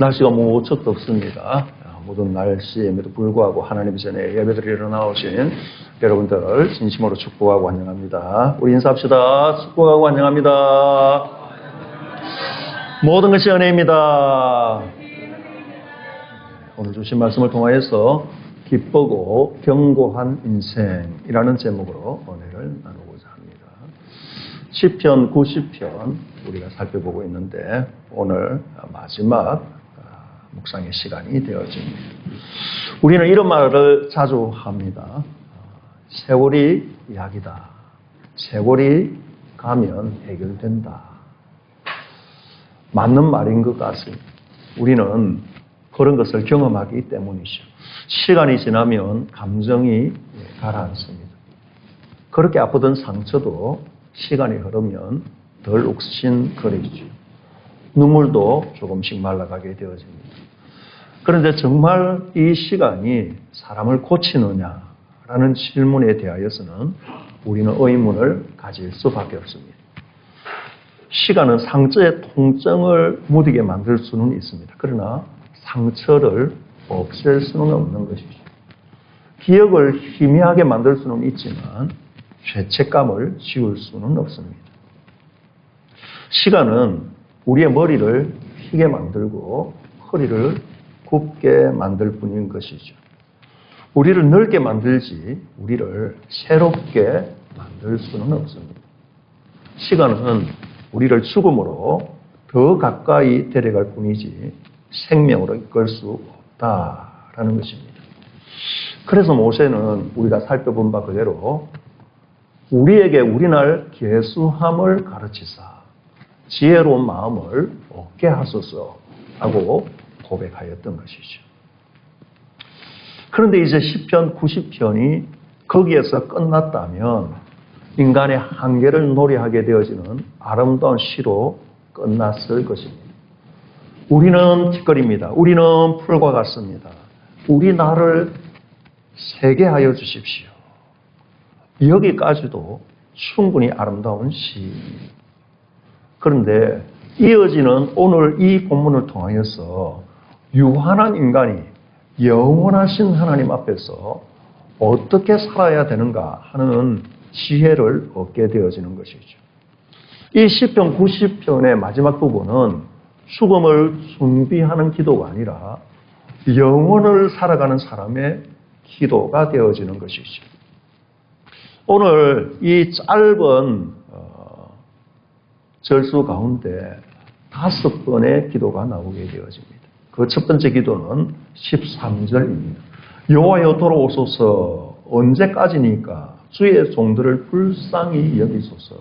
날씨가 무척 덥습니다. 모든 날씨에도 불구하고 하나님 전에 예배드리러 나오신 여러분들 진심으로 축복하고 환영합니다. 우리 인사합시다. 축복하고 환영합니다. 모든 것이 은혜입니다. 오늘 주신 말씀을 통하여서 기쁘고 견고한 인생이라는 제목으로 은혜를 나누고자 합니다. 시편 90편 우리가 살펴보고 있는데 오늘 마지막 묵상의 시간이 되어집니다. 우리는 이런 말을 자주 합니다. 세월이 약이다. 세월이 가면 해결된다. 맞는 말인 것 같습니다. 우리는 그런 것을 경험하기 때문이죠. 시간이 지나면 감정이 가라앉습니다. 그렇게 아프던 상처도 시간이 흐르면 덜 욱신거리죠. 눈물도 조금씩 말라가게 되어집니다. 그런데 정말 이 시간이 사람을 고치느냐라는 질문에 대하여서는 우리는 의문을 가질 수밖에 없습니다. 시간은 상처의 통증을 무디게 만들 수는 있습니다. 그러나 상처를 없앨 수는 없는 것이죠. 기억을 희미하게 만들 수는 있지만 죄책감을 지울 수는 없습니다. 시간은 우리의 머리를 휘게 만들고 허리를 굽게 만들 뿐인 것이죠. 우리를 넓게 만들지 우리를 새롭게 만들 수는 없습니다. 시간은 우리를 죽음으로 더 가까이 데려갈 뿐이지 생명으로 이끌 수 없다라는 것입니다. 그래서 모세는 우리가 살펴본 바 그대로 우리에게 우리날 계수함을 가르치사 지혜로운 마음을 얻게 하소서라고 고백하였던 것이죠. 그런데 이제 시편 90편이 거기에서 끝났다면 인간의 한계를 노래하게 되어지는 아름다운 시로 끝났을 것입니다. 우리는 티끌입니다. 우리는 풀과 같습니다. 우리 나를 세게 하여 주십시오. 여기까지도 충분히 아름다운 시입니다. 그런데 이어지는 오늘 이 본문을 통하여서 유한한 인간이 영원하신 하나님 앞에서 어떻게 살아야 되는가 하는 지혜를 얻게 되어지는 것이죠. 이 시편 90편의 마지막 부분은 죽음을 준비하는 기도가 아니라 영원을 살아가는 사람의 기도가 되어지는 것이죠. 오늘 이 짧은 절수 가운데 5번의 기도가 나오게 되어집니다. 그 첫 번째 기도는 13절입니다. 여호와여 돌아오소서. 언제까지니까 주의 종들을 불쌍히 여기소서.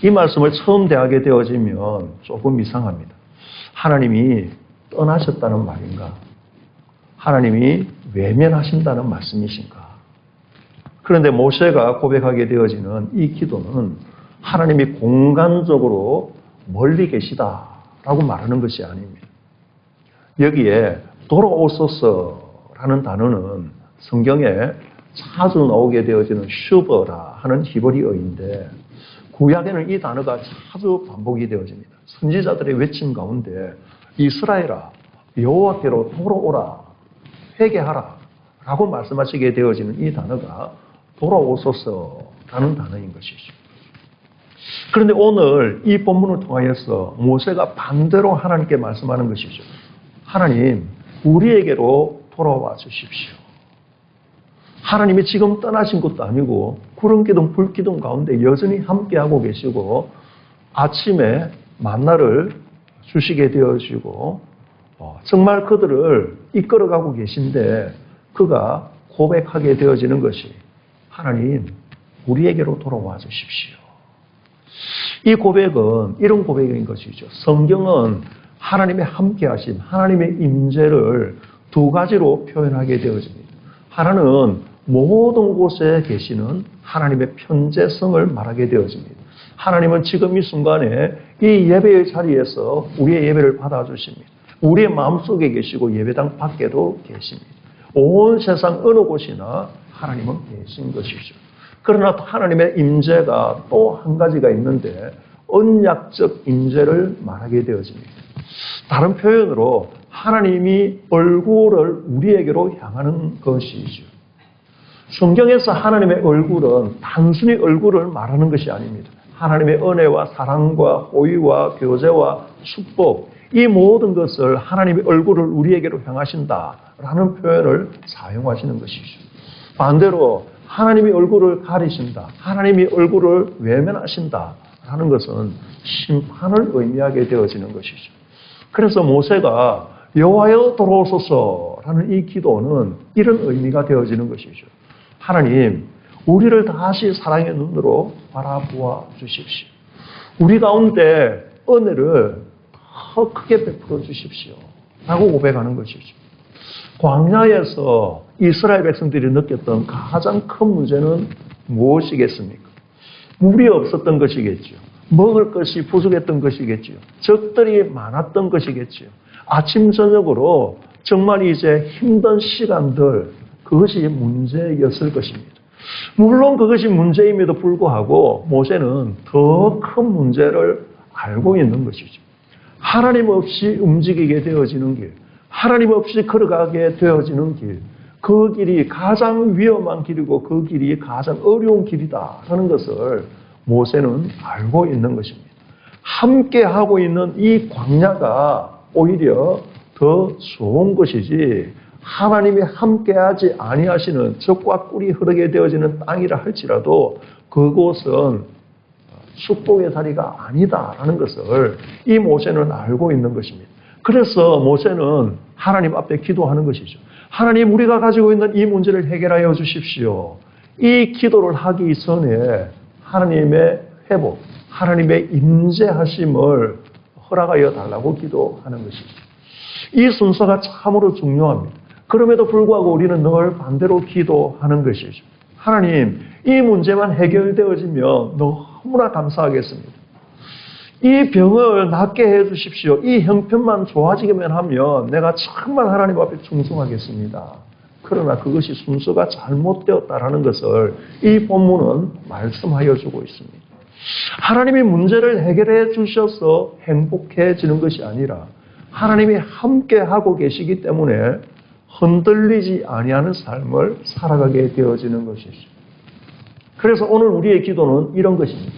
이 말씀을 처음 대하게 되어지면 조금 이상합니다. 하나님이 떠나셨다는 말인가? 하나님이 외면하신다는 말씀이신가? 그런데 모세가 고백하게 되어지는 이 기도는 하나님이 공간적으로 멀리 계시다라고 말하는 것이 아닙니다. 여기에 돌아오소서라는 단어는 성경에 자주 나오게 되어지는 슈버라 하는 히브리어인데 구약에는 이 단어가 자주 반복이 되어집니다. 선지자들의 외침 가운데 이스라엘아 여호와께로 돌아오라 회개하라 라고 말씀하시게 되어지는 이 단어가 돌아오소서라는 단어인 것이죠. 그런데 오늘 이 본문을 통하여서 모세가 반대로 하나님께 말씀하는 것이죠. 하나님, 우리에게로 돌아와 주십시오. 하나님이 지금 떠나신 것도 아니고 구름 기둥, 불 기둥 가운데 여전히 함께하고 계시고 아침에 만나를 주시게 되어지고 정말 그들을 이끌어가고 계신데 그가 고백하게 되어지는 것이 하나님, 우리에게로 돌아와 주십시오. 이 고백은 이런 고백인 것이죠. 성경은 하나님의 함께하심, 하나님의 임재를 두 가지로 표현하게 되어집니다. 하나는 모든 곳에 계시는 하나님의 편재성을 말하게 되어집니다. 하나님은 지금 이 순간에 이 예배의 자리에서 우리의 예배를 받아주십니다. 우리의 마음속에 계시고 예배당 밖에도 계십니다. 온 세상 어느 곳이나 하나님은 계신 것이죠. 그러나 하나님의 임재가 또 한 가지가 있는데 언약적 임재를 말하게 되어집니다. 다른 표현으로 하나님이 얼굴을 우리에게로 향하는 것이죠. 성경에서 하나님의 얼굴은 단순히 얼굴을 말하는 것이 아닙니다. 하나님의 은혜와 사랑과 호의와 교제와 축복, 이 모든 것을 하나님의 얼굴을 우리에게로 향하신다라는 표현을 사용하시는 것이죠. 반대로 하나님이 얼굴을 가리신다, 하나님이 얼굴을 외면하신다라는 것은 심판을 의미하게 되어지는 것이죠. 그래서 모세가 여호와여 돌아오소서라는 이 기도는 이런 의미가 되어지는 것이죠. 하나님, 우리를 다시 사랑의 눈으로 바라보아 주십시오. 우리 가운데 은혜를 더 크게 베풀어 주십시오. 라고 고백하는 것이죠. 광야에서 이스라엘 백성들이 느꼈던 가장 큰 문제는 무엇이겠습니까? 물이 없었던 것이겠죠. 먹을 것이 부족했던 것이겠죠. 적들이 많았던 것이겠죠. 아침 저녁으로 정말 이제 힘든 시간들, 그것이 문제였을 것입니다. 물론 그것이 문제임에도 불구하고 모세는 더 큰 문제를 알고 있는 것이죠. 하나님 없이 움직이게 되어지는 길, 하나님 없이 걸어가게 되어지는 길, 그 길이 가장 위험한 길이고 그 길이 가장 어려운 길이다라는 것을 모세는 알고 있는 것입니다. 함께 하고 있는 이 광야가 오히려 더 좋은 것이지, 하나님이 함께하지 아니하시는 적과 꿀이 흐르게 되어지는 땅이라 할지라도 그곳은 축복의 자리가 아니다라는 것을 이 모세는 알고 있는 것입니다. 그래서 모세는 하나님 앞에 기도하는 것이죠. 하나님, 우리가 가지고 있는 이 문제를 해결하여 주십시오. 이 기도를 하기 전에 하나님의 회복, 하나님의 임재하심을 허락하여 달라고 기도하는 것이죠. 이 순서가 참으로 중요합니다. 그럼에도 불구하고 우리는 늘 반대로 기도하는 것이죠. 하나님, 이 문제만 해결되어지면 너무나 감사하겠습니다. 이 병을 낫게 해 주십시오. 이 형편만 좋아지기만 하면 내가 정말 하나님 앞에 충성하겠습니다. 그러나 그것이 순서가 잘못되었다라는 것을 이 본문은 말씀하여 주고 있습니다. 하나님이 문제를 해결해 주셔서 행복해지는 것이 아니라 하나님이 함께 하고 계시기 때문에 흔들리지 아니하는 삶을 살아가게 되어지는 것이죠. 그래서 오늘 우리의 기도는 이런 것입니다.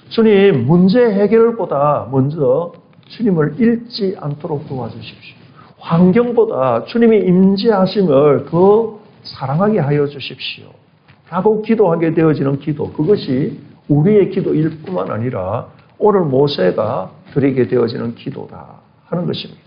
주님, 문제 해결보다 먼저 주님을 잃지 않도록 도와주십시오. 환경보다 주님이 임재하심을 더 사랑하게 하여 주십시오. 라고 기도하게 되어지는 기도, 그것이 우리의 기도일 뿐만 아니라 오늘 모세가 드리게 되어지는 기도다 하는 것입니다.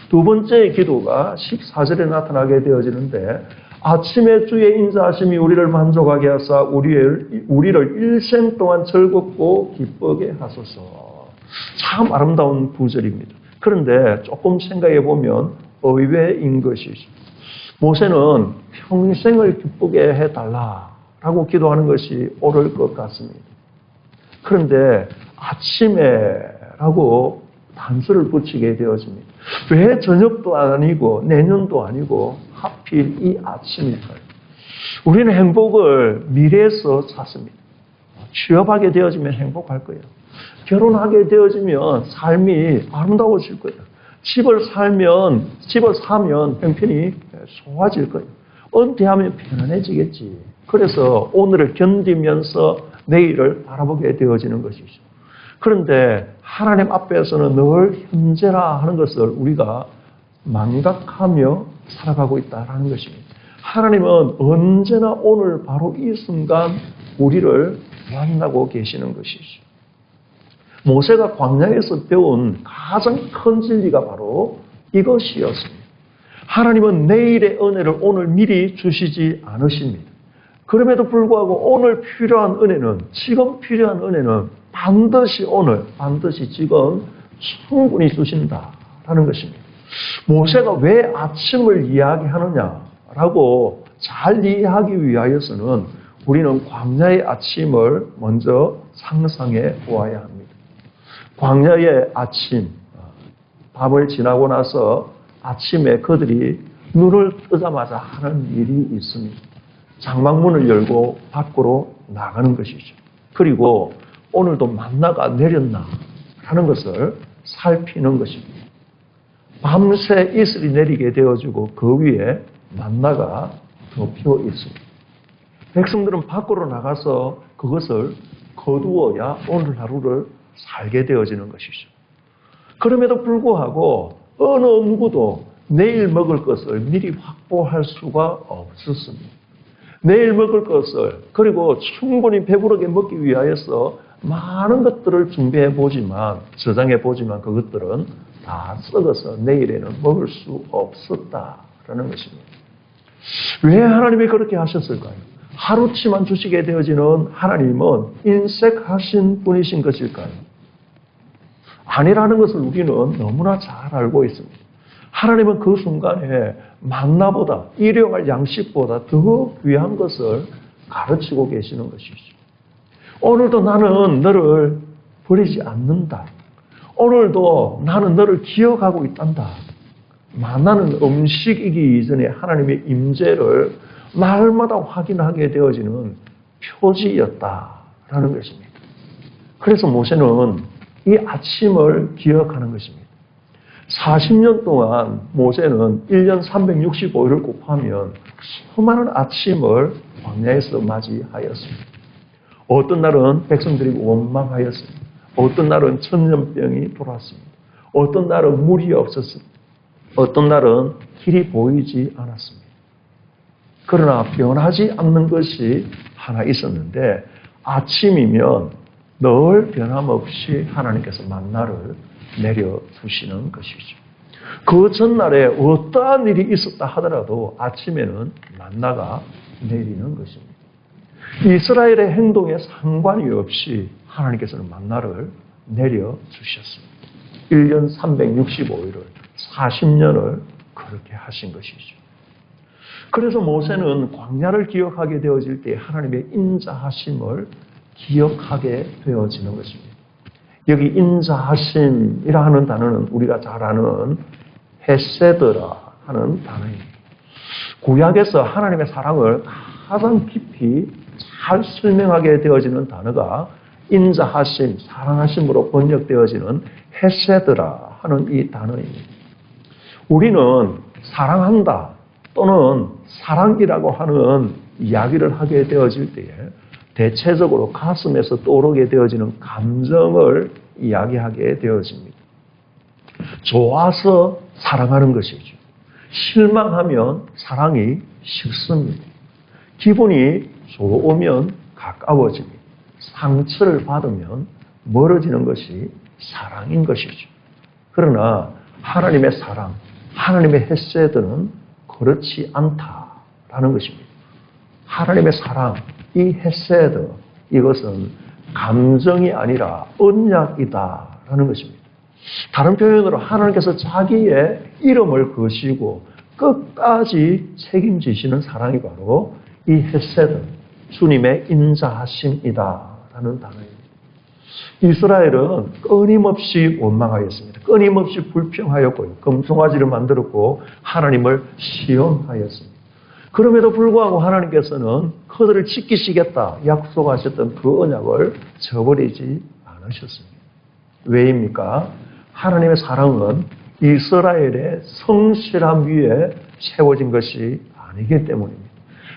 두 번째 기도가 14절에 나타나게 되어지는데, 아침에 주의 인자하심이 우리를 만족하게 하사 우리를 일생 동안 즐겁고 기쁘게 하소서. 참 아름다운 구절입니다. 그런데 조금 생각해 보면 의외인 것이죠. 모세는 평생을 기쁘게 해달라라고 기도하는 것이 옳을 것 같습니다. 그런데 아침에라고 단수를 붙이게 되어집니다. 왜 저녁도 아니고 내년도 아니고 하필 이 아침일까요? 우리는 행복을 미래에서 찾습니다. 취업하게 되어지면 행복할 거예요. 결혼하게 되어지면 삶이 아름다워질 거예요. 집을 사면 형편이 좋아질 거예요. 은퇴하면 편안해지겠지. 그래서 오늘을 견디면서 내일을 바라보게 되어지는 것이죠. 그런데 하나님 앞에서는 늘 현재라 하는 것을 우리가 망각하며 살아가고 있다는 것입니다. 하나님은 언제나 오늘 바로 이 순간 우리를 만나고 계시는 것이죠. 모세가 광야에서 배운 가장 큰 진리가 바로 이것이었습니다. 하나님은 내일의 은혜를 오늘 미리 주시지 않으십니다. 그럼에도 불구하고 오늘 필요한 은혜는, 지금 필요한 은혜는 반드시 오늘, 반드시 지금 충분히 주신다라는 것입니다. 모세가 왜 아침을 이야기하느냐라고 잘 이해하기 위하여서는 우리는 광야의 아침을 먼저 상상해 보아야 합니다. 광야의 아침, 밤을 지나고 나서 아침에 그들이 눈을 뜨자마자 하는 일이 있습니다. 장막문을 열고 밖으로 나가는 것이죠. 그리고 오늘도 만나가 내렸나 하는 것을 살피는 것입니다. 밤새 이슬이 내리게 되어지고 그 위에 만나가 덮여 있습니다. 백성들은 밖으로 나가서 그것을 거두어야 오늘 하루를 살게 되어지는 것이죠. 그럼에도 불구하고 어느 누구도 내일 먹을 것을 미리 확보할 수가 없었습니다. 내일 먹을 것을 그리고 충분히 배부르게 먹기 위하여서 많은 것들을 준비해 보지만 저장해 보지만 그것들은 다 썩어서 내일에는 먹을 수 없었다라는 것입니다. 왜 하나님이 그렇게 하셨을까요? 하루치만 주시게 되어지는 하나님은 인색하신 분이신 것일까요? 아니라는 것을 우리는 너무나 잘 알고 있습니다. 하나님은 그 순간에 만나보다 일용할 양식보다 더 귀한 것을 가르치고 계시는 것이죠. 오늘도 나는 너를 버리지 않는다. 오늘도 나는 너를 기억하고 있단다. 만나는 음식이기 이전에 하나님의 임재를 날마다 확인하게 되어지는 표지였다라는 것입니다. 그래서 모세는 이 아침을 기억하는 것입니다. 40년 동안 모세는 1년 365일을 곱하면 수많은 아침을 광야에서 맞이하였습니다. 어떤 날은 백성들이 원망하였습니다. 어떤 날은 천년병이 돌았습니다. 어떤 날은 물이 없었습니다. 어떤 날은 길이 보이지 않았습니다. 그러나 변하지 않는 것이 하나 있었는데 아침이면 늘 변함없이 하나님께서 만나를 내려주시는 것이죠. 그 전날에 어떠한 일이 있었다 하더라도 아침에는 만나가 내리는 것입니다. 이스라엘의 행동에 상관이 없이 하나님께서는 만나를 내려주셨습니다. 1년 365일을 40년을 그렇게 하신 것이죠. 그래서 모세는 광야를 기억하게 되어질 때 하나님의 인자하심을 기억하게 되어지는 것입니다. 여기 인자하심이라 하는 단어는 우리가 잘 아는 헤세드라 하는 단어입니다. 구약에서 하나님의 사랑을 가장 깊이 잘 설명하게 되어지는 단어가 인자하심, 사랑하심으로 번역되어지는 헤세드라 하는 이 단어입니다. 우리는 사랑한다 또는 사랑이라고 하는 이야기를 하게 되어질 때에 대체적으로 가슴에서 떠오르게 되어지는 감정을 이야기하게 되어집니다. 좋아서 사랑하는 것이죠. 실망하면 사랑이 식습니다. 기분이 좋으면 가까워집니다. 상처를 받으면 멀어지는 것이 사랑인 것이죠. 그러나 하나님의 사랑, 하나님의 헤세드는 그렇지 않다라는 것입니다. 하나님의 사랑, 이 헤세드, 이것은 감정이 아니라 언약이다라는 것입니다. 다른 표현으로 하나님께서 자기의 이름을 거시고 끝까지 책임지시는 사랑이 바로 이 헤세드, 주님의 인자하심이다라는 단어입니다. 이스라엘은 끊임없이 원망하였습니다. 끊임없이 불평하였고요. 금송아지를 만들었고 하나님을 시험하였습니다. 그럼에도 불구하고 하나님께서는 그들을 지키시겠다 약속하셨던 그 언약을 저버리지 않으셨습니다. 왜입니까? 하나님의 사랑은 이스라엘의 성실함 위에 세워진 것이 아니기 때문입니다.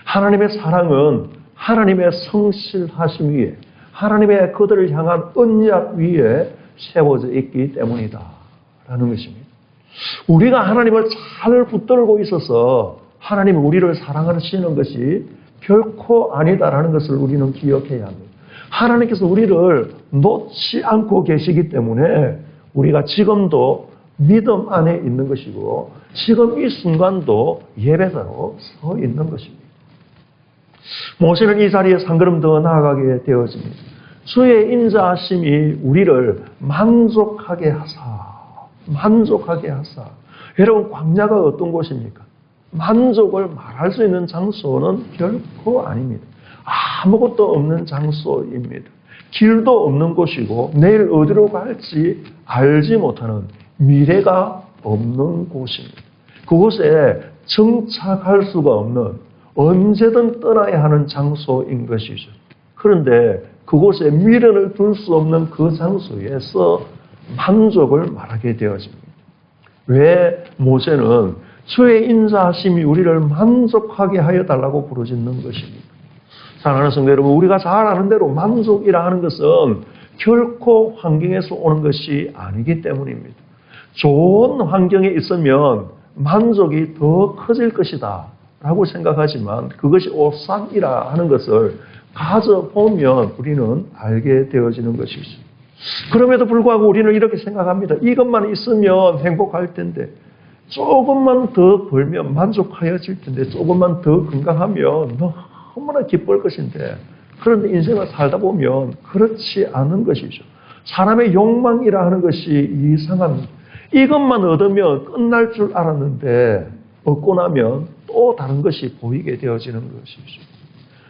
하나님의 사랑은 하나님의 성실하심 위에 하나님의 그들을 향한 언약 위에 세워져 있기 때문이다 라는 것입니다. 우리가 하나님을 잘 붙들고 있어서 하나님이 우리를 사랑하시는 것이 결코 아니다라는 것을 우리는 기억해야 합니다. 하나님께서 우리를 놓지 않고 계시기 때문에 우리가 지금도 믿음 안에 있는 것이고 지금 이 순간도 예배자로 서 있는 것입니다. 모세는 이 자리에 한 걸음 더 나아가게 되어집니다. 주의 인자하심이 우리를 만족하게 하사. 여러분, 광야가 어떤 곳입니까? 만족을 말할 수 있는 장소는 결코 아닙니다. 아무것도 없는 장소입니다. 길도 없는 곳이고 내일 어디로 갈지 알지 못하는 미래가 없는 곳입니다. 그곳에 정착할 수가 없는 언제든 떠나야 하는 장소인 것이죠. 그런데 그곳에 미련을 둘 수 없는 그 장소에서 만족을 말하게 되어집니다. 왜 모세는 주의 인자하심이 우리를 만족하게 하여 달라고 부르짖는 것입니다. 사랑하는 성도 여러분, 우리가 잘 아는 대로 만족이라 하는 것은 결코 환경에서 오는 것이 아니기 때문입니다. 좋은 환경에 있으면 만족이 더 커질 것이다 라고 생각하지만 그것이 오산이라 하는 것을 가져보면 우리는 알게 되어지는 것이죠. 그럼에도 불구하고 우리는 이렇게 생각합니다. 이것만 있으면 행복할 텐데, 조금만 더 벌면 만족하여질 텐데, 조금만 더 건강하면 너무나 기쁠 것인데, 그런데 인생을 살다 보면 그렇지 않은 것이죠. 사람의 욕망이라 하는 것이 이상합니다. 이것만 얻으면 끝날 줄 알았는데 얻고 나면 또 다른 것이 보이게 되어지는 것이죠.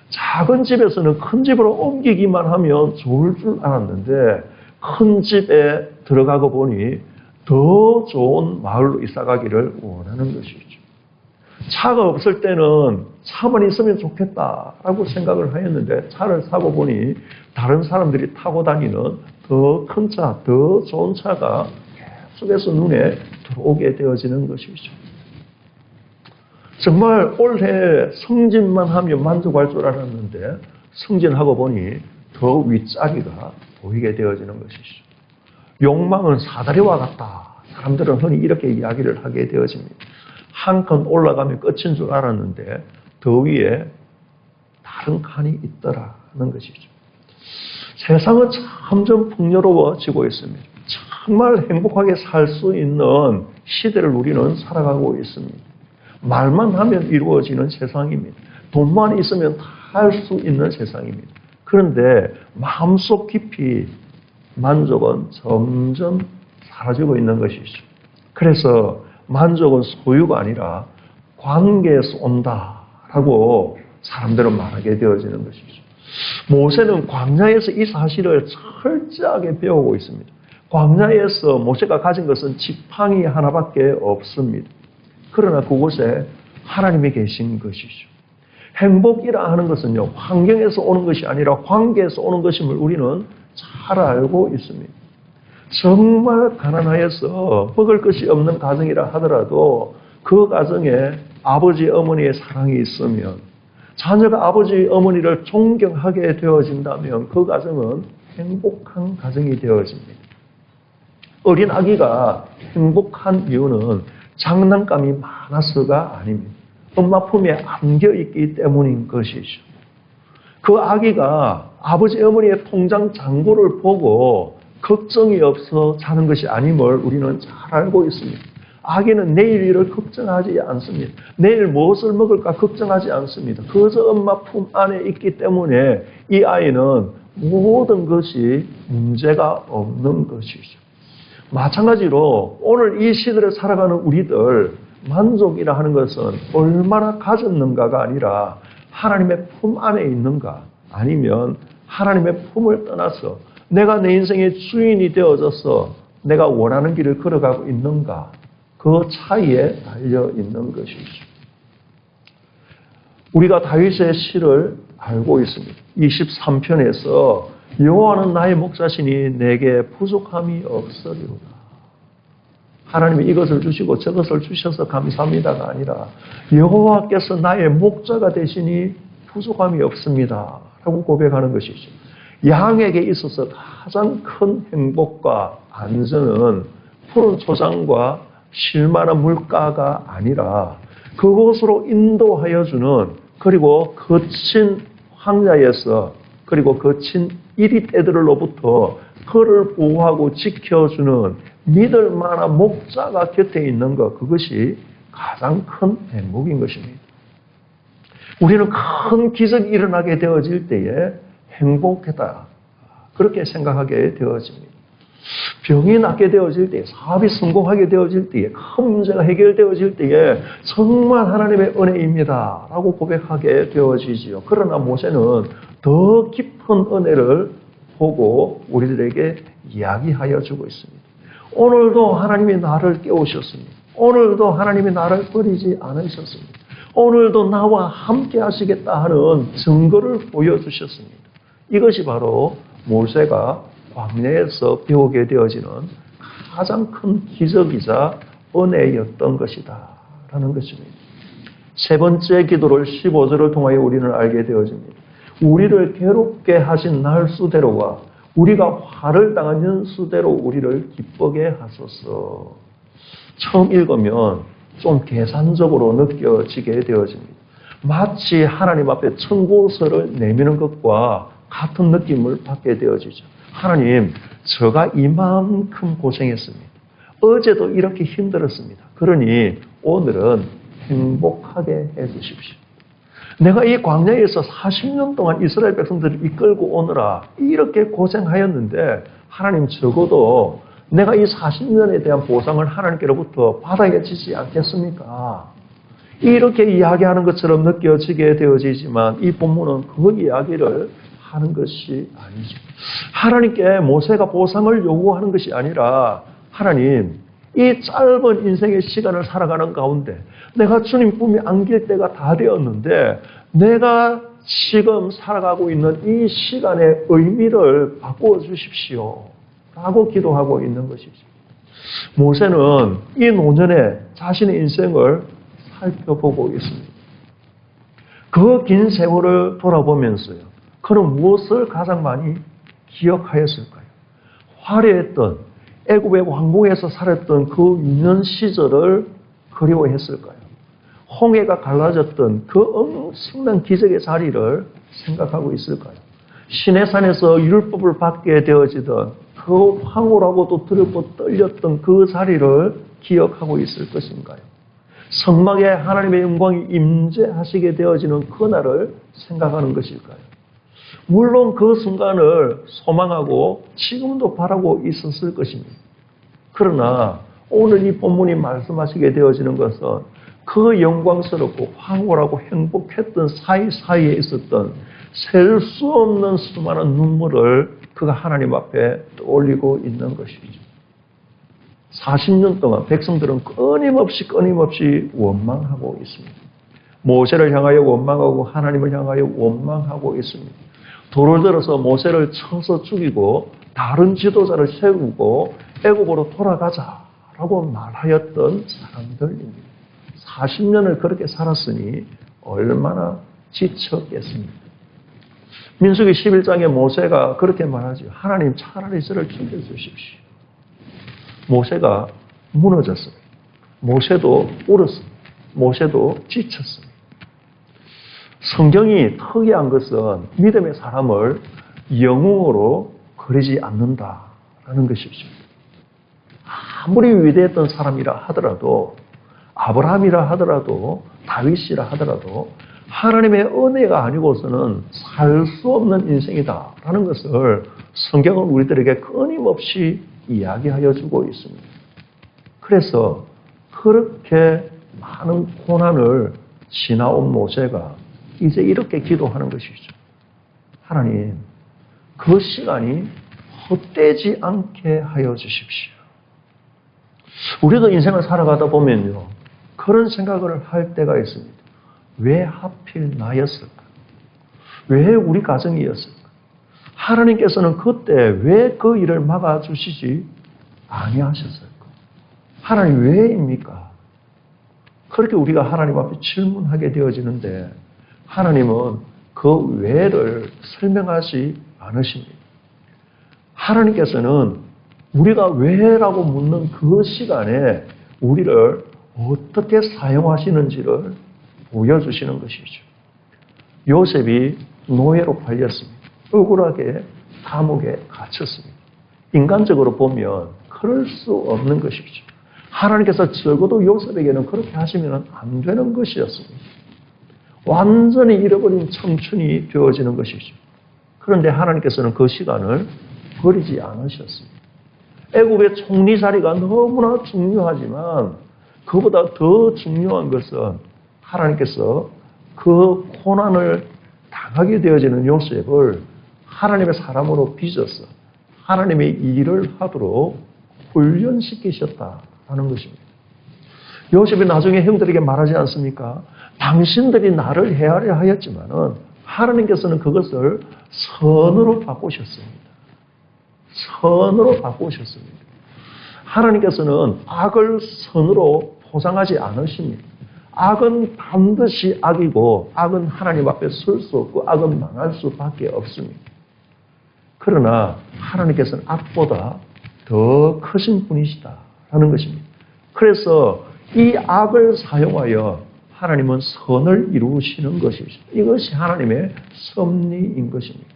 작은 집에서는 큰 집으로 옮기기만 하면 좋을 줄 알았는데 큰 집에 들어가고 보니 더 좋은 마을로 이사가기를 원하는 것이죠. 차가 없을 때는 차만 있으면 좋겠다라고 생각을 하였는데 차를 사고 보니 다른 사람들이 타고 다니는 더 큰 차, 더 좋은 차가 계속해서 눈에 들어오게 되어지는 것이죠. 정말 올해 승진만 하면 만족할 줄 알았는데 승진하고 보니 더 윗자리가 보이게 되어지는 것이죠. 욕망은 사다리와 같다. 사람들은 흔히 이렇게 이야기를 하게 되어집니다. 한 칸 올라가면 끝인 줄 알았는데 더 위에 다른 칸이 있더라는 것이죠. 세상은 점점 풍요로워지고 있습니다. 정말 행복하게 살 수 있는 시대를 우리는 살아가고 있습니다. 말만 하면 이루어지는 세상입니다. 돈만 있으면 다 할 수 있는 세상입니다. 그런데 마음속 깊이 만족은 점점 사라지고 있는 것이죠. 그래서 만족은 소유가 아니라 관계에서 온다라고 사람들은 말하게 되어지는 것이죠. 모세는 광야에서 이 사실을 철저하게 배우고 있습니다. 광야에서 모세가 가진 것은 지팡이 하나밖에 없습니다. 그러나 그곳에 하나님이 계신 것이죠. 행복이라 하는 것은요, 환경에서 오는 것이 아니라 관계에서 오는 것임을 우리는 잘 알고 있습니다. 정말 가난하여서 먹을 것이 없는 가정이라 하더라도 그 가정에 아버지, 어머니의 사랑이 있으면, 자녀가 아버지, 어머니를 존경하게 되어진다면 그 가정은 행복한 가정이 되어집니다. 어린 아기가 행복한 이유는 장난감이 많아서가 아닙니다. 엄마 품에 안겨있기 때문인 것이죠. 그 아기가 아버지, 어머니의 통장 잔고를 보고 걱정이 없어 자는 것이 아님을 우리는 잘 알고 있습니다. 아기는 내일 일을 걱정하지 않습니다. 내일 무엇을 먹을까 걱정하지 않습니다. 그저 엄마 품 안에 있기 때문에 이 아이는 모든 것이 문제가 없는 것이죠. 마찬가지로 오늘 이 시대를 살아가는 우리들, 만족이라 하는 것은 얼마나 가졌는가가 아니라 하나님의 품 안에 있는가, 아니면 하나님의 품을 떠나서 내가 내 인생의 주인이 되어져서 내가 원하는 길을 걸어가고 있는가, 그 차이에 달려 있는 것이죠. 우리가 다윗의 시를 알고 있습니다. 23편에서 여호와는 나의 목자시니 내게 부족함이 없으리로다. 하나님이 이것을 주시고 저것을 주셔서 감사합니다가 아니라 여호와께서 나의 목자가 되시니 부족함이 없습니다 라고 고백하는 것이죠. 양에게 있어서 가장 큰 행복과 안전은 푸른 초장과 쉴만한 물가가 아니라 그곳으로 인도하여 주는, 그리고 거친 황야에서, 그리고 거친 이리떼들로부터 그를 보호하고 지켜주는 믿을 만한 목자가 곁에 있는 것, 그것이 가장 큰 행복인 것입니다. 우리는 큰 기적이 일어나게 되어질 때에 행복하다, 그렇게 생각하게 되어집니다. 병이 낫게 되어질 때에, 사업이 성공하게 되어질 때에, 큰 문제가 해결되어질 때에 정말 하나님의 은혜입니다 라고 고백하게 되어지지요. 그러나 모세는 더 깊은 은혜를 보고 우리들에게 이야기하여 주고 있습니다. 오늘도 하나님이 나를 깨우셨습니다. 오늘도 하나님이 나를 버리지 않으셨습니다. 오늘도 나와 함께 하시겠다 하는 증거를 보여주셨습니다. 이것이 바로 모세가 광야에서 배우게 되어지는 가장 큰 기적이자 은혜였던 것이다 라는 것입니다. 세 번째 기도를 15절을 통하여 우리는 알게 되어집니다. 우리를 괴롭게 하신 날수대로와 우리가 화를 당한 연수대로 우리를 기쁘게 하소서. 처음 읽으면 좀 계산적으로 느껴지게 되어집니다. 마치 하나님 앞에 청구서를 내미는 것과 같은 느낌을 받게 되어지죠. 하나님, 제가 이만큼 고생했습니다. 어제도 이렇게 힘들었습니다. 그러니 오늘은 행복하게 해주십시오. 내가 이 광야에서 40년 동안 이스라엘 백성들을 이끌고 오느라 이렇게 고생하였는데 하나님 적어도 내가 이 40년에 대한 보상을 하나님께로부터 받아야지지 않겠습니까? 이렇게 이야기하는 것처럼 느껴지게 되어지지만 이 본문은 그 이야기를 하는 것이 아니죠. 하나님께 모세가 보상을 요구하는 것이 아니라 하나님, 이 짧은 인생의 시간을 살아가는 가운데 내가 주님 꿈이 안길 때가 다 되었는데 내가 지금 살아가고 있는 이 시간의 의미를 바꾸어 주십시오 라고 기도하고 있는 것이죠. 모세는 이 노년에 자신의 인생을 살펴보고 있습니다. 그 긴 세월을 돌아보면서요. 그는 무엇을 가장 많이 기억하였을까요? 화려했던 애굽의 왕궁에서 살았던 그 유년 시절을 그리워했을까요? 홍해가 갈라졌던 그 엄청난 기적의 자리를 생각하고 있을까요? 시내산에서 율법을 받게 되어지던 그 황홀하고도 두렵고 떨렸던 그 자리를 기억하고 있을 것인가요? 성막에 하나님의 영광이 임재하시게 되어지는 그날을 생각하는 것일까요? 물론 그 순간을 소망하고 지금도 바라고 있었을 것입니다. 그러나 오늘 이 본문이 말씀하시게 되어지는 것은 그 영광스럽고 황홀하고 행복했던 사이사이에 있었던 셀 수 없는 수많은 눈물을 그가 하나님 앞에 떠올리고 있는 것이죠. 40년 동안 백성들은 끊임없이 원망하고 있습니다. 모세를 향하여 원망하고 하나님을 향하여 원망하고 있습니다. 돌을 들어서 모세를 쳐서 죽이고 다른 지도자를 세우고 애굽으로 돌아가자라고 말하였던 사람들입니다. 40년을 그렇게 살았으니 얼마나 지쳤겠습니까? 민수기 11장에 모세가 그렇게 말하죠. 하나님 차라리 저를 죽여주십시오. 모세가 무너졌습니다. 모세도 울었습니다. 모세도 지쳤습니다. 성경이 특이한 것은 믿음의 사람을 영웅으로 그리지 않는다라는 것이죠. 아무리 위대했던 사람이라 하더라도 아브라함이라 하더라도 다윗이라 하더라도 하나님의 은혜가 아니고서는 살 수 없는 인생이다라는 것을 성경은 우리들에게 끊임없이 이야기하여 주고 있습니다. 그래서 그렇게 많은 고난을 지나온 모세가 이제 이렇게 기도하는 것이죠. 하나님, 그 시간이 헛되지 않게 하여 주십시오. 우리도 인생을 살아가다 보면요, 그런 생각을 할 때가 있습니다. 왜 하필 나였을까? 왜 우리 가정이었을까? 하나님께서는 그때 왜 그 일을 막아주시지 아니하셨을까? 하나님 왜입니까? 그렇게 우리가 하나님 앞에 질문하게 되어지는데 하나님은 그 왜를 설명하지 않으십니다. 하나님께서는 우리가 왜라고 묻는 그 시간에 우리를 어떻게 사용하시는지를 보여주시는 것이죠. 요셉이 노예로 팔렸습니다. 억울하게 감옥에 갇혔습니다. 인간적으로 보면 그럴 수 없는 것이죠. 하나님께서 적어도 요셉에게는 그렇게 하시면 안 되는 것이었습니다. 완전히 잃어버린 청춘이 되어지는 것이죠. 그런데 하나님께서는 그 시간을 버리지 않으셨습니다. 애굽의 총리 자리가 너무나 중요하지만 그보다 더 중요한 것은 하나님께서 그 고난을 당하게 되어지는 요셉을 하나님의 사람으로 빚어서 하나님의 일을 하도록 훈련시키셨다는 것입니다. 요셉이 나중에 형들에게 말하지 않습니까? 당신들이 나를 해하려 하였지만은 하나님께서는 그것을 선으로 바꾸셨습니다. 선으로 바꾸셨습니다. 하나님께서는 악을 선으로 포장하지 않으십니다. 악은 반드시 악이고 악은 하나님 앞에 설 수 없고 악은 망할 수밖에 없습니다. 그러나 하나님께서는 악보다 더 크신 분이시다라는 것입니다. 그래서 이 악을 사용하여 하나님은 선을 이루시는 것이죠. 이것이 하나님의 섭리인 것입니다.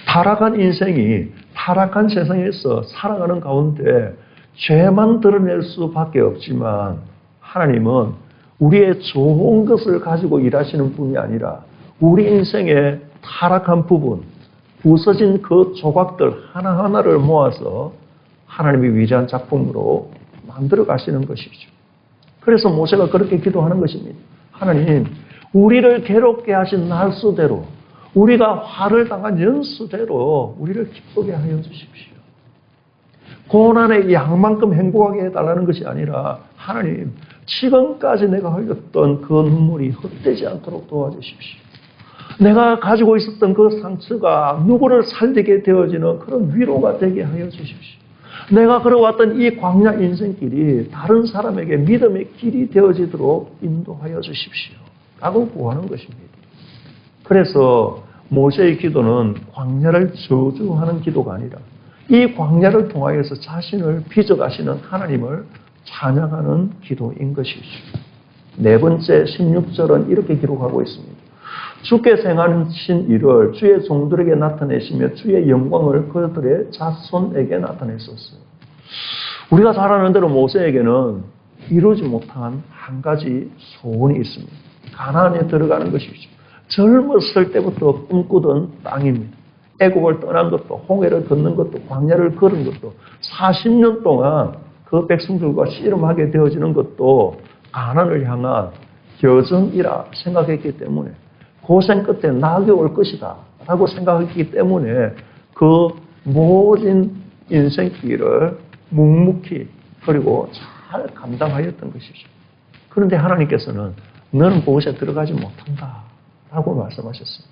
타락한 인생이 타락한 세상에서 살아가는 가운데 죄만 드러낼 수밖에 없지만 하나님은 우리의 좋은 것을 가지고 일하시는 분이 아니라 우리 인생의 타락한 부분, 부서진 그 조각들 하나하나를 모아서 하나님의 위대한 작품으로 만들어 가시는 것이죠. 그래서 모세가 그렇게 기도하는 것입니다. 하나님, 우리를 괴롭게 하신 날수대로, 우리가 화를 당한 연수대로 우리를 기쁘게 하여 주십시오. 고난의 양만큼 행복하게 해달라는 것이 아니라 하나님, 지금까지 내가 흘렸던 그 눈물이 헛되지 않도록 도와주십시오. 내가 가지고 있었던 그 상처가 누구를 살리게 되어지는 그런 위로가 되게 하여 주십시오. 내가 걸어왔던 이 광야 인생길이 다른 사람에게 믿음의 길이 되어지도록 인도하여 주십시오. 라고 구하는 것입니다. 그래서 모세의 기도는 광야를 저주하는 기도가 아니라 이 광야를 통하여서 자신을 빚어가시는 하나님을 찬양하는 기도인 것이죠. 네 번째 16절은 이렇게 기록하고 있습니다. 주께서 행하신 일을 주의 종들에게 나타내시며 주의 영광을 그들의 자손에게 나타내셨어요. 우리가 잘 아는 대로 모세에게는 이루지 못한 한 가지 소원이 있습니다. 가나안에 들어가는 것이죠. 젊었을 때부터 꿈꾸던 땅입니다. 애국을 떠난 것도, 홍해를 걷는 것도, 광야를 걸은 것도, 40년 동안 그 백성들과 씨름하게 되어지는 것도 가나안을 향한 여정이라 생각했기 때문에 고생 끝에 낙이 올 것이다 라고 생각했기 때문에 그 모든 인생길을 묵묵히 그리고 잘 감당하였던 것이죠. 그런데 하나님께서는 너는 그곳에 들어가지 못한다 라고 말씀하셨습니다.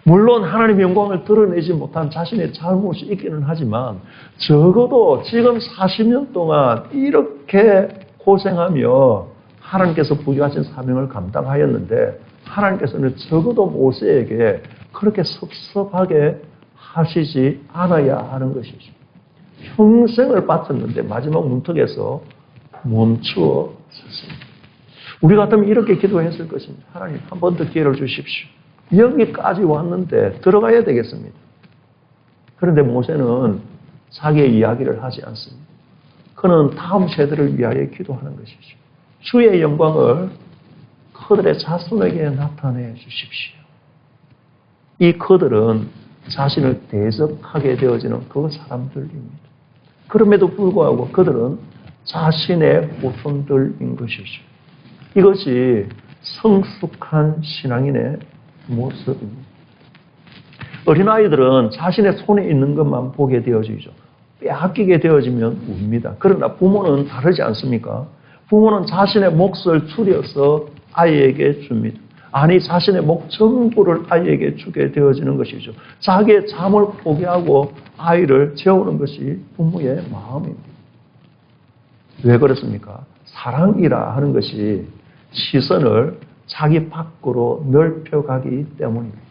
물론 하나님의 영광을 드러내지 못한 자신의 잘못이 있기는 하지만 적어도 지금 40년 동안 이렇게 고생하며 하나님께서 부여하신 사명을 감당하였는데 하나님께서는 적어도 모세에게 그렇게 섭섭하게 하시지 않아야 하는 것이죠. 평생을 바쳤는데 마지막 문턱에서 멈추어 섰습니다. 우리 같으면 이렇게 기도했을 것입니다. 하나님 한 번 더 기회를 주십시오. 여기까지 왔는데 들어가야 되겠습니다. 그런데 모세는 자기의 이야기를 하지 않습니다. 그는 다음 세대를 위하여 기도하는 것이죠. 주의 영광을 그들의 자손에게 나타내 주십시오. 이 그들은 자신을 대적하게 되어지는 그 사람들입니다. 그럼에도 불구하고 그들은 자신의 후손들인 것이죠. 이것이 성숙한 신앙인의 모습입니다. 어린아이들은 자신의 손에 있는 것만 보게 되어지죠. 빼앗기게 되어지면 웁니다. 그러나 부모는 다르지 않습니까? 부모는 자신의 몫을 추려서 아이에게 줍니다. 아니 자신의 목 전부를 아이에게 주게 되어지는 것이죠. 자기의 잠을 포기하고 아이를 재우는 것이 부모의 마음입니다. 왜 그렇습니까? 사랑이라 하는 것이 시선을 자기 밖으로 넓혀가기 때문입니다.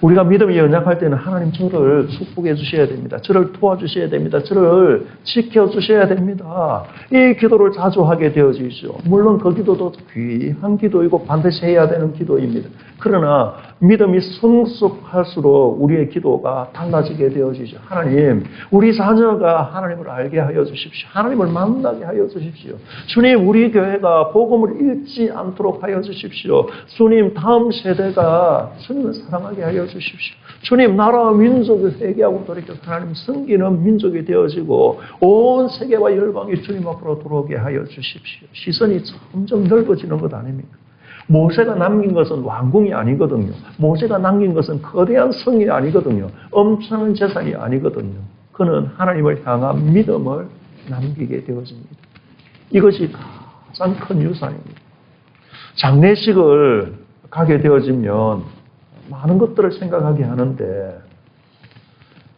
우리가 믿음이 연약할 때는 하나님 저를 축복해 주셔야 됩니다. 저를 도와주셔야 됩니다. 저를 지켜주셔야 됩니다. 이 기도를 자주 하게 되어지죠. 물론 그 기도도 귀한 기도이고 반드시 해야 되는 기도입니다. 그러나 믿음이 성숙할수록 우리의 기도가 달라지게 되어지죠. 하나님, 우리 자녀가 하나님을 알게 하여 주십시오. 하나님을 만나게 하여 주십시오. 주님, 우리 교회가 복음을 잃지 않도록 하여 주십시오. 주님, 다음 세대가 주님을 사랑하게 하여 주십시오. 주님, 나라와 민족을 회개하고 돌이켜 하나님 섬기는 민족이 되어지고 온 세계와 열방이 주님 앞으로 들어오게 하여 주십시오. 시선이 점점 넓어지는 것 아닙니까? 모세가 남긴 것은 왕궁이 아니거든요. 모세가 남긴 것은 거대한 성이 아니거든요. 엄청난 재산이 아니거든요. 그는 하나님을 향한 믿음을 남기게 되어집니다. 이것이 가장 큰 유산입니다. 장례식을 가게 되어지면 많은 것들을 생각하게 하는데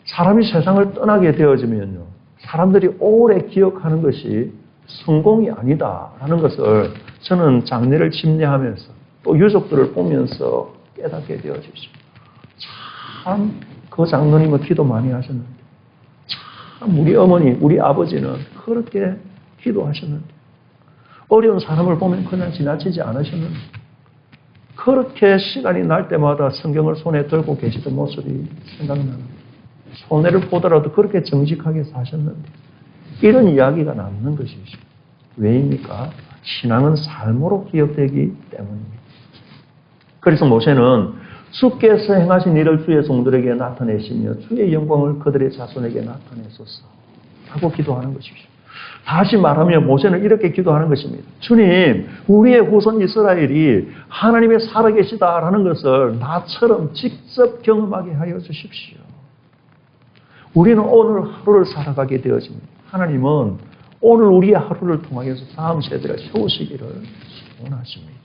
사람이 세상을 떠나게 되어지면요. 사람들이 오래 기억하는 것이 성공이 아니다라는 것을 저는 장례를 집례하면서 또 유족들을 보면서 깨닫게 되어지죠. 참 그 장로님은 기도 많이 하셨는데, 참 우리 어머니, 우리 아버지는 그렇게 기도하셨는데, 어려운 사람을 보면 그냥 지나치지 않으셨는데, 그렇게 시간이 날 때마다 성경을 손에 들고 계시던 모습이 생각나는, 손해를 보더라도 그렇게 정직하게 사셨는데, 이런 이야기가 남는 것이죠. 왜입니까? 신앙은 삶으로 기억되기 때문입니다. 그래서 모세는 주께서 행하신 일을 주의 종들에게 나타내시며 주의 영광을 그들의 자손에게 나타내소서 하고 기도하는 것이죠. 다시 말하면 모세는 이렇게 기도하는 것입니다. 주님, 우리의 후손 이스라엘이 하나님의 살아계시다라는 것을 나처럼 직접 경험하게 하여 주십시오. 우리는 오늘 하루를 살아가게 되어집니다. 하나님은 오늘 우리의 하루를 통하여서 다음 세대를 세우시기를 원하십니다.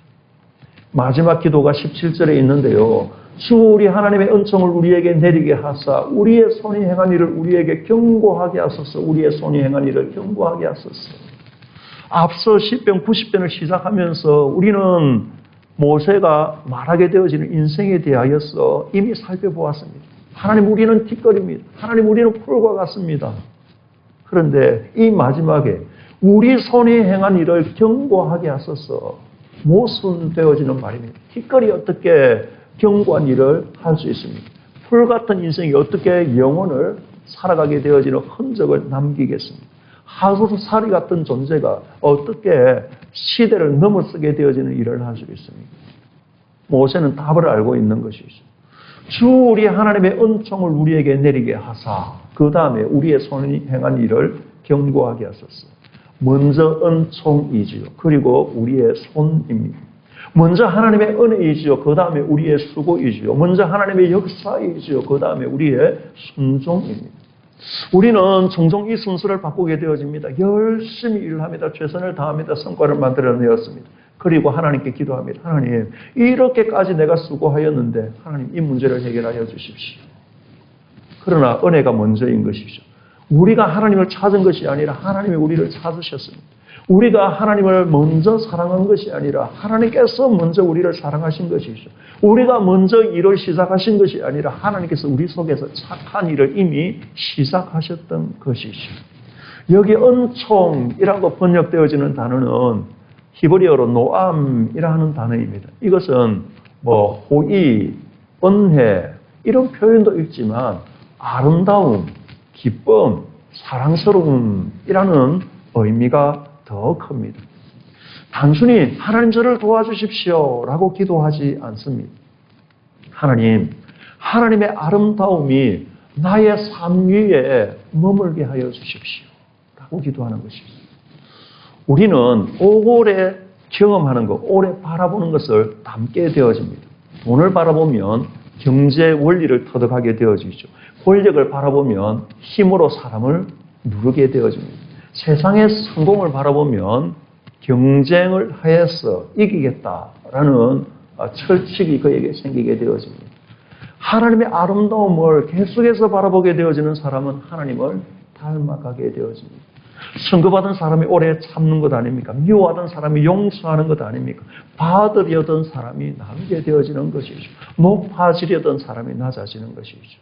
마지막 기도가 17절에 있는데요. 주 우리 하나님의 은총을 우리에게 내리게 하사 우리의 손이 행한 일을 우리에게 경고하게 하소서. 우리의 손이 행한 일을 경고하게 하소서. 앞서 10편, 90편을 시작하면서 우리는 모세가 말하게 되어지는 인생에 대하여서 이미 살펴보았습니다. 하나님, 우리는 뒷거리입니다. 하나님, 우리는 풀과 같습니다. 그런데 이 마지막에 우리 손이 행한 일을 경고하게 하소서. 모순되어지는 말입니다. 뒷거리 어떻게 경고한 일을 할 수 있습니까? 풀 같은 인생이 어떻게 영혼을 살아가게 되어지는 흔적을 남기겠습니까? 하루살이 같은 존재가 어떻게 시대를 넘어서게 되어지는 일을 할 수 있습니까? 모세는 답을 알고 있는 것이죠. 주 우리 하나님의 은총을 우리에게 내리게 하사 그 다음에 우리의 손이 행한 일을 경고하게 하소서. 먼저 은총이지요. 그리고 우리의 손입니다. 먼저 하나님의 은혜이지요. 그 다음에 우리의 수고이지요. 먼저 하나님의 역사이지요. 그 다음에 우리의 순종입니다. 우리는 종종 이 순서를 바꾸게 되어집니다. 열심히 일을 합니다. 최선을 다합니다. 성과를 만들어내었습니다. 그리고 하나님께 기도합니다. 하나님, 이렇게까지 내가 수고하였는데 하나님 이 문제를 해결하여 주십시오. 그러나 은혜가 먼저인 것이죠. 우리가 하나님을 찾은 것이 아니라 하나님이 우리를 찾으셨습니다. 우리가 하나님을 먼저 사랑한 것이 아니라 하나님께서 먼저 우리를 사랑하신 것이죠. 우리가 먼저 일을 시작하신 것이 아니라 하나님께서 우리 속에서 착한 일을 이미 시작하셨던 것이죠. 여기 은총이라고 번역되어지는 단어는 히브리어로 노암이라는 단어입니다. 이것은 호의, 은혜 이런 표현도 있지만 아름다움, 기쁨, 사랑스러움이라는 의미가 더 큽니다. 단순히 하나님 저를 도와주십시오 라고 기도하지 않습니다. 하나님, 하나님의 아름다움이 나의 삶 위에 머물게 하여 주십시오 라고 기도하는 것입니다. 우리는 오래 경험하는 것, 오래 바라보는 것을 담게 되어집니다. 돈을 바라보면 경제 원리를 터득하게 되어지죠. 권력을 바라보면 힘으로 사람을 누르게 되어집니다. 세상의 성공을 바라보면 경쟁을 하여서 이기겠다라는 철칙이 그에게 생기게 되어집니다. 하나님의 아름다움을 계속해서 바라보게 되어지는 사람은 하나님을 닮아가게 되어집니다. 선거받은 사람이 오래 참는 것 아닙니까? 미워하던 사람이 용서하는 것 아닙니까? 받으려던 사람이 나누게 되어지는 것이죠. 높아지려던 사람이 낮아지는 것이죠.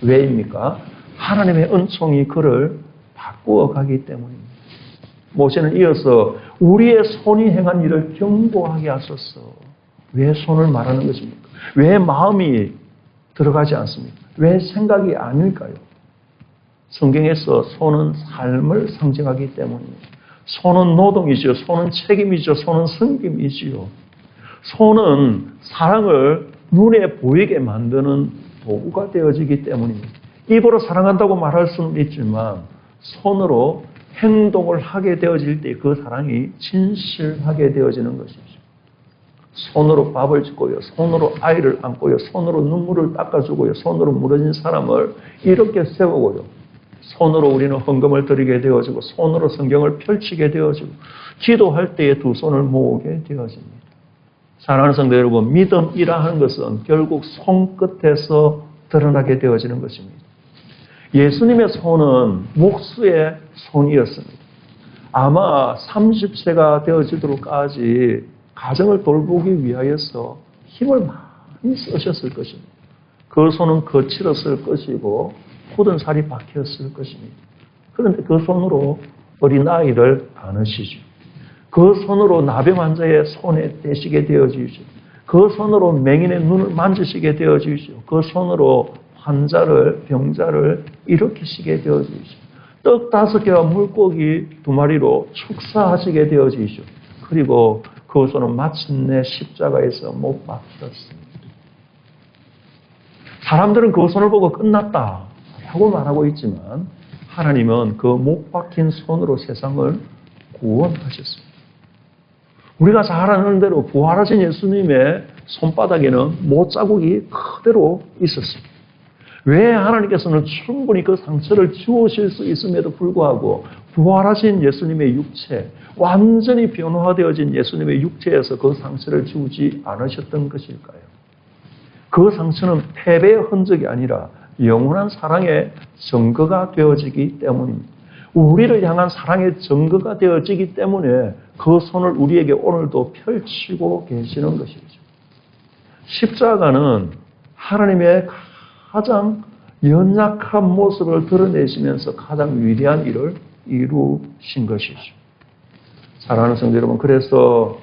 왜입니까? 하나님의 은총이 그를 바꾸어 가기 때문입니다. 모세는 이어서 우리의 손이 행한 일을 경고하게 하소서. 왜 손을 말하는 것입니까? 왜 마음이 들어가지 않습니까? 왜 생각이 아닐까요? 성경에서 손은 삶을 상징하기 때문입니다. 손은 노동이죠. 손은 책임이죠. 손은 섬김이지요. 손은 사랑을 눈에 보이게 만드는 도구가 되어지기 때문입니다. 입으로 사랑한다고 말할 수는 있지만 손으로 행동을 하게 되어질 때 그 사랑이 진실하게 되어지는 것이죠. 손으로 밥을 짓고요. 손으로 아이를 안고요. 손으로 눈물을 닦아주고요. 손으로 무너진 사람을 이렇게 세우고요. 손으로 우리는 헌금을 드리게 되어지고 손으로 성경을 펼치게 되어지고 기도할 때에 두 손을 모으게 되어집니다. 사랑하는 성도 여러분, 믿음이라 하는 것은 결국 손끝에서 드러나게 되어지는 것입니다. 예수님의 손은 목수의 손이었습니다. 아마 30세가 되어지도록까지 가정을 돌보기 위하여서 힘을 많이 쓰셨을 것입니다. 그 손은 거칠었을 것이고 굳은 살이 박혔을 것입니다. 그런데 그 손으로 어린아이를 안으시죠. 그 손으로 나병 환자의 손에 떼시게 되어지죠. 그 손으로 맹인의 눈을 만지시게 되어지죠. 그 손으로 병자를 일으키시게 되어지죠. 떡 5개와 물고기 2마리로 축사하시게 되어지죠. 그리고 그 손은 마침내 십자가에서 못 박혔습니다. 사람들은 그 손을 보고 끝났다 라고 말하고 있지만 하나님은 그 못 박힌 손으로 세상을 구원하셨습니다. 우리가 잘 아는 대로 부활하신 예수님의 손바닥에는 못자국이 그대로 있었습니다. 왜 하나님께서는 충분히 그 상처를 지우실 수 있음에도 불구하고 부활하신 예수님의 육체, 완전히 변화되어진 예수님의 육체에서 그 상처를 지우지 않으셨던 것일까요? 그 상처는 패배의 흔적이 아니라 영원한 사랑의 증거가 되어지기 때문입니다. 우리를 향한 사랑의 증거가 되어지기 때문에 그 손을 우리에게 오늘도 펼치고 계시는 것이죠. 십자가는 하나님의 가장 연약한 모습을 드러내시면서 가장 위대한 일을 이루신 것이죠. 사랑하는 성도 여러분, 그래서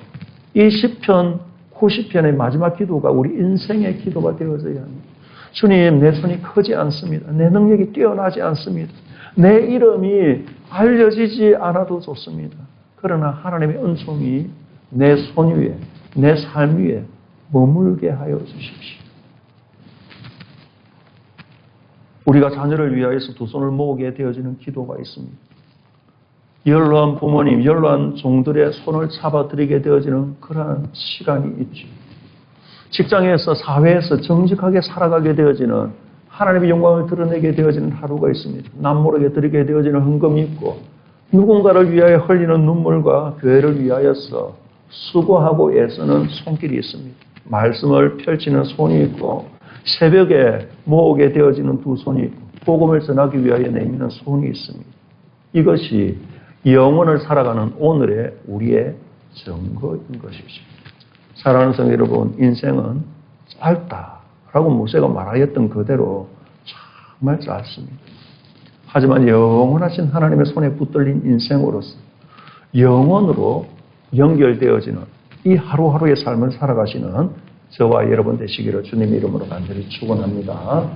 이 시편 90편의 마지막 기도가 우리 인생의 기도가 되어져야 합니다. 주님, 내 손이 크지 않습니다. 내 능력이 뛰어나지 않습니다. 내 이름이 알려지지 않아도 좋습니다. 그러나 하나님의 은총이 내 손 위에, 내 삶 위에 머물게 하여 주십시오. 우리가 자녀를 위하여서 두 손을 모으게 되어지는 기도가 있습니다. 연로한 부모님, 연로한 종들의 손을 잡아드리게 되어지는 그러한 시간이 있죠. 직장에서, 사회에서 정직하게 살아가게 되어지는 하나님의 영광을 드러내게 되어지는 하루가 있습니다. 남모르게 드리게 되어지는 헌금이 있고 누군가를 위하여 흘리는 눈물과 교회를 위하여서 수고하고 애쓰는 손길이 있습니다. 말씀을 펼치는 손이 있고 새벽에 모으게 되어지는 두 손이 있고 복음을 전하기 위하여 내미는 손이 있습니다. 이것이 영혼을 살아가는 오늘의 우리의 증거인 것이죠. 사랑하는 성도 여러분, 인생은 짧다라고 모세가 말하였던 그대로 정말 짧습니다. 하지만 영원하신 하나님의 손에 붙들린 인생으로서 영원으로 연결되어지는 이 하루하루의 삶을 살아가시는 저와 여러분 되시기를 주님의 이름으로 간절히 축원합니다.